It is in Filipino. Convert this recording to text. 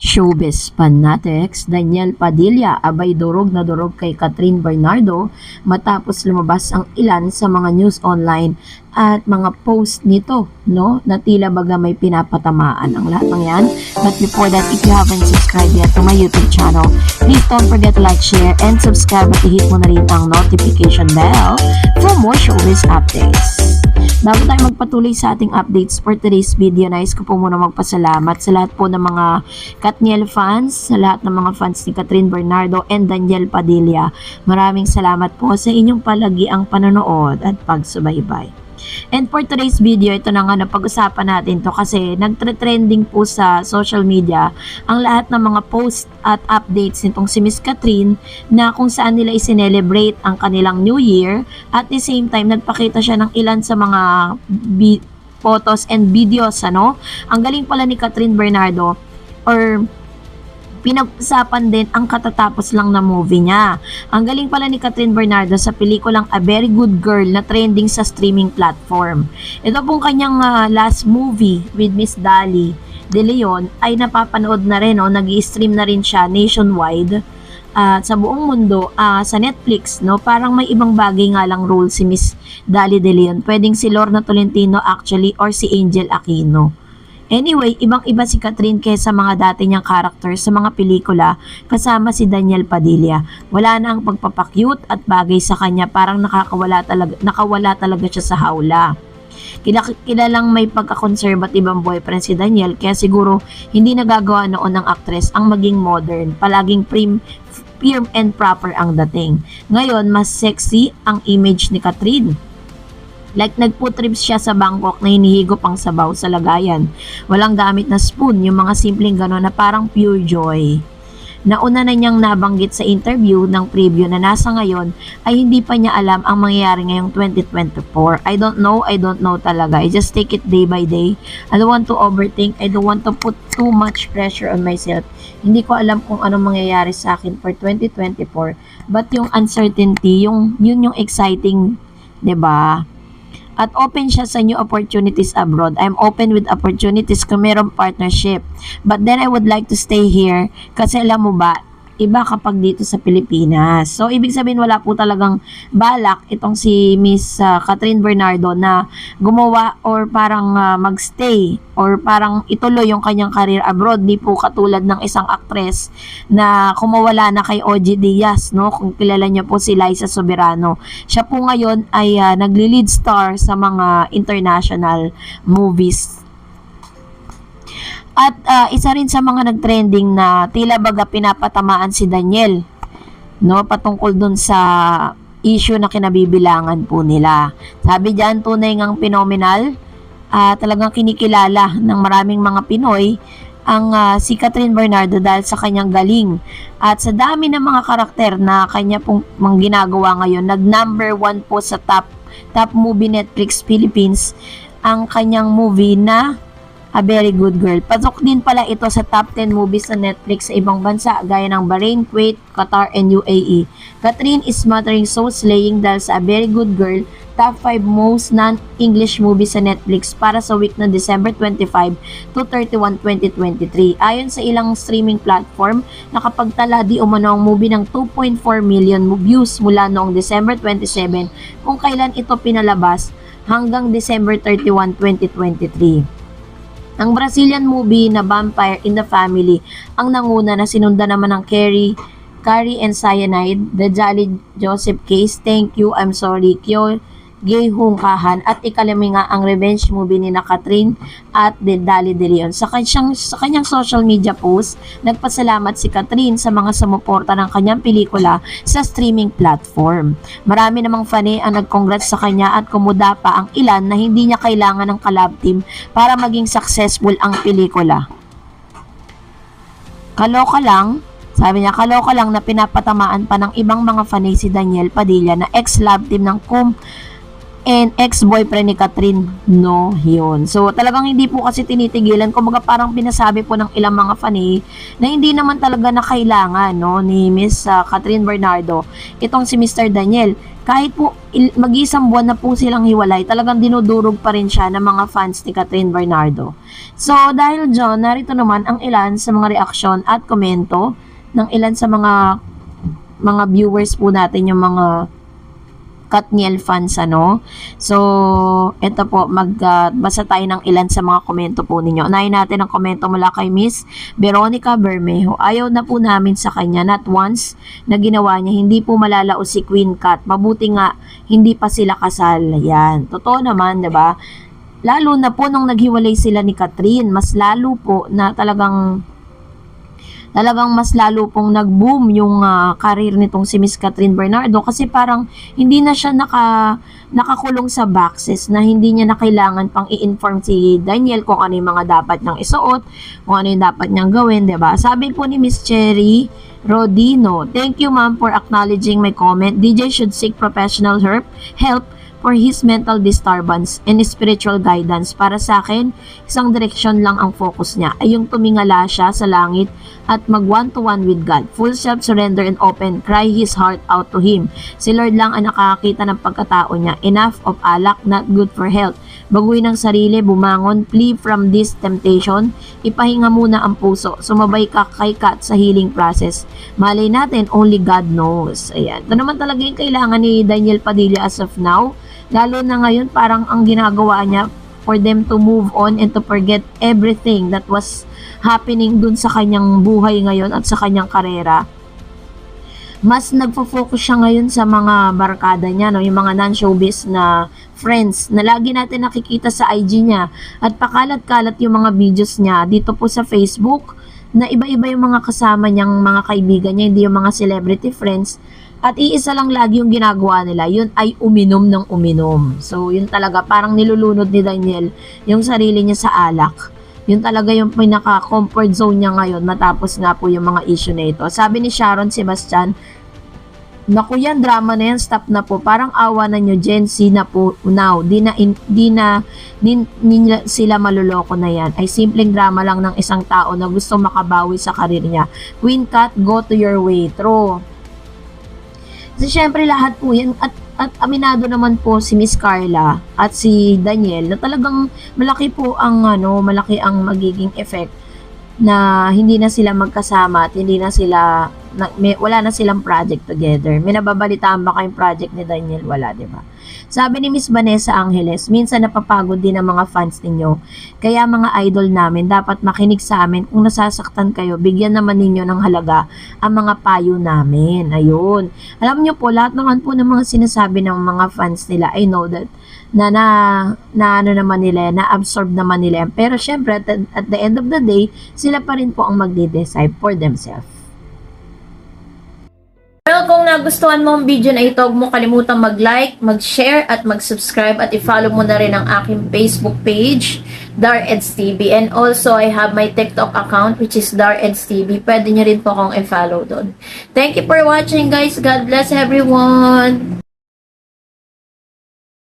Showbiz fanatics, Daniel Padilla abay durog na durog kay Catherine Bernardo matapos lumabas ang ilan sa mga news online at mga post nito, no, na tila baga may pinapatamaan ang lahat ng yan. But before that, if you haven't subscribed yet to my YouTube channel, please don't forget to like, share, and subscribe at i-hit mo na rin ang notification bell for more showbiz updates. Bago tayo magpatuloy sa ating updates for today's video, nais ko po muna magpasalamat sa lahat po ng mga Katniel fans, sa lahat ng mga fans ni Catherine Bernardo and Daniel Padilla. Maraming salamat po sa inyong palagiang panonood at pagsubaybay. And for today's video, ito na nga napag-usapan natin to kasi nagtre-trending po sa social media ang lahat ng mga post at updates nitong si Miss Catherine na kung saan nila i-celebrate ang kanilang New Year. At the same time, nagpakita siya ng ilan sa mga photos and videos, ano? Ang galing pala ni Catherine Bernardo, or pinag-usapan din ang katatapos lang na movie niya. Ang galing pala ni Catherine Bernardo sa pelikulang A Very Good Girl na trending sa streaming platform. Ito pong kanyang last movie with Miss Dali De Leon ay napapanood na rin, nag-i-stream na rin siya nationwide sa buong mundo sa Netflix, no? Parang may ibang bagay nga lang role si Miss Dali De Leon. Pwedeng si Lorna Tolentino actually or si Angel Aquino. Anyway, ibang-iba si Catherine kaysa mga dati niyang characters sa mga pelikula kasama si Daniel Padilla. Wala na ang pagpapakyut at bagay sa kanya, parang nakawala talaga siya sa hawla. Kilalang may pagka-conservative ang boyfriend si Daniel, kaya siguro hindi nagagawa noon ng actress ang maging modern, palaging prim and proper ang dating. Ngayon, mas sexy ang image ni Catherine. Like nag-food trips siya sa Bangkok na hinihigop ang sabaw sa lagayan. Walang gamit na spoon, yung mga simpleng gano'n na parang pure joy. Nauna na niyang nabanggit sa interview ng preview na nasa ngayon ay hindi pa niya alam ang mangyayari ngayong 2024. I don't know talaga. I just take it day by day. I don't want to overthink. I don't want to put too much pressure on myself. Hindi ko alam kung anong mangyayari sa akin for 2024. But yung uncertainty, yun yung exciting, 'di ba? At open siya sa new opportunities abroad. I'm open with opportunities kung mayroong partnership. But then I would like to stay here kasi alam mo ba, iba kapag dito sa Pilipinas. So, ibig sabihin wala po talagang balak itong si Miss Catherine Bernardo na gumawa or parang magstay or parang ituloy yung kanyang career abroad. Di po katulad ng isang actress na kumawala na kay OG Diaz, no? Kung kilala niyo po si Liza Soberano. Siya po ngayon ay nagli-lead star sa mga international movies. At isa rin sa mga nagtrending na tila baga pinapatamaan si Daniel, no, patungkol dun sa issue na kinabibilangan po nila. Sabi diyan, tunay ngang phenomenal, talagang kinikilala ng maraming mga Pinoy ang si Catherine Bernardo dahil sa kanyang galing at sa dami ng mga karakter na kanya pong ginagawa ngayon. Nag number 1 po sa top movie Netflix Philippines ang kanyang movie na A Very Good Girl. Pasok din pala ito sa top 10 movies sa Netflix sa ibang bansa gaya ng Bahrain, Kuwait, Qatar, and UAE. Catherine is smothering so slaying dahil sa A Very Good Girl, top 5 most non-English movies sa Netflix para sa week ng December 25 to 31, 2023. Ayon sa ilang streaming platform, nakapagtala di umano ang movie ng 2.4 million views mula noong December 27 kung kailan ito pinalabas hanggang December 31, 2023. Ang Brazilian movie na Vampire in the Family ang nanguna na sinundan naman ng Carrie and Cyanide, The Jolly Joseph Case, Thank You, I'm Sorry, Kyo, Gay Hung Kahan at ikalami nga ang revenge movie ni Catherine at Dali De Leon. Sa kanyang social media post, nagpasalamat si Catherine sa mga sumuporta ng kanyang pelikula sa streaming platform. Marami namang fani ang nag-congrats sa kanya at kumuda pa ang ilan na hindi niya kailangan ng collab team para maging successful ang pelikula. Kaloka lang, sabi niya, kaloka lang na pinapatamaan pa ng ibang mga fanay si Daniel Padilla na ex-love team ng and ex-boyfriend ni Catherine, no, yun. So, talagang hindi po kasi tinitigilan. Kumbaga parang pinasabi po ng ilang mga fanay na hindi naman talaga na kailangan, no, ni Miss Catherine Bernardo itong si Mr. Daniel. kahit po mag-isang buwan na po silang hiwalay, talagang dinudurog pa rin siya ng mga fans ni Catherine Bernardo. So, dahil dyan, narito naman ang ilan sa mga reaksyon at komento ng ilan sa mga viewers po natin, yung mga Katniel fans, ano. So, ito po, magbasa tayo ng ilan sa mga komento po ninyo. Unahin natin ang komento mula kay Miss Veronica Bermejo. Ayaw na po namin sa kanya, not once na ginawa niya, hindi po malalaos si Queen Kat. Mabuti nga, hindi pa sila kasal. Yan. Totoo naman, diba? Lalo na po nung naghiwalay sila ni Catherine, mas lalo po na talagang mas lalo pong nag-boom yung career nitong si Miss Catherine Bernardo, kasi parang hindi na siya nakakulong sa boxes na hindi niya na kailangan pang i-inform si Daniel kung ano yung mga dapat niyang isuot, kung ano yung dapat niyang gawin, diba? Sabi po ni Miss Cherry Rodino, "Thank you ma'am for acknowledging my comment. DJ should seek professional help for his mental disturbance and spiritual guidance. Para sa akin, isang direksyon lang ang focus niya, ay yung tumingala siya sa langit at mag one-to-one with God. Full self-surrender and open, cry his heart out to Him. Si Lord lang ang nakakakita ng pagkatao niya. Enough of alak, not good for health. Baguhin ang sarili, bumangon, flee from this temptation. Ipahinga muna ang puso. Sumabay ka kay Kat sa healing process. Malay natin, only God knows." Ayan. Ito naman talaga yung kailangan ni Daniel Padilla as of now. Lalo na ngayon, parang ang ginagawa niya for them to move on and to forget everything that was happening dun sa kanyang buhay ngayon at sa kanyang karera. Mas nagfo-focus siya ngayon sa mga barkada niya, no? Yung mga non-showbiz na friends na lagi natin nakikita sa IG niya, at pakalat-kalat yung mga videos niya dito po sa Facebook na iba-iba yung mga kasama niyang mga kaibigan niya, hindi yung mga celebrity friends. At iisa lang lagi yung ginagawa nila, yun ay uminom ng uminom. So, yun talaga, parang nilulunod ni Daniel yung sarili niya sa alak. Yun talaga yung pinaka-comfort zone niya ngayon matapos nga po yung mga issue na ito. Sabi ni Sharon Sebastian, "Naku yan, drama na yan, stop na po. Parang awa na nyo, Gen Z na po now. Di na sila maluloko na yan. Ay simpleng drama lang ng isang tao na gusto makabawi sa karir niya. Queen Kat, go to your way." True. Kasi syempre lahat po yan, at aminado naman po si Miss Carla at si Daniel na talagang malaki ang magiging effect na hindi na sila magkasama at hindi na sila wala na silang project together. May nababalitaan ba kayong project ni Daniel? Wala, di ba? Sabi ni Miss Vanessa Angeles, "Minsan napapagod din ang mga fans ninyo. Kaya mga idol namin, dapat makinig sa amin. Kung nasasaktan kayo, bigyan naman ninyo ng halaga ang mga payo namin." Ayun. Alam nyo po, lahat naman po ng mga sinasabi ng mga fans nila, I know that na-absorb naman nila yan. Pero syempre, at the end of the day, sila pa rin po ang magde-decide for themselves. Well, kung nagustuhan mo ang video na ito, huwag mo kalimutang mag-like, mag-share, at mag-subscribe, at i-follow mo na rin ang aking Facebook page, Dareds TV. And also, I have my TikTok account, which is Dareds TV. Pwede nyo rin po akong i-follow doon. Thank you for watching, guys. God bless everyone!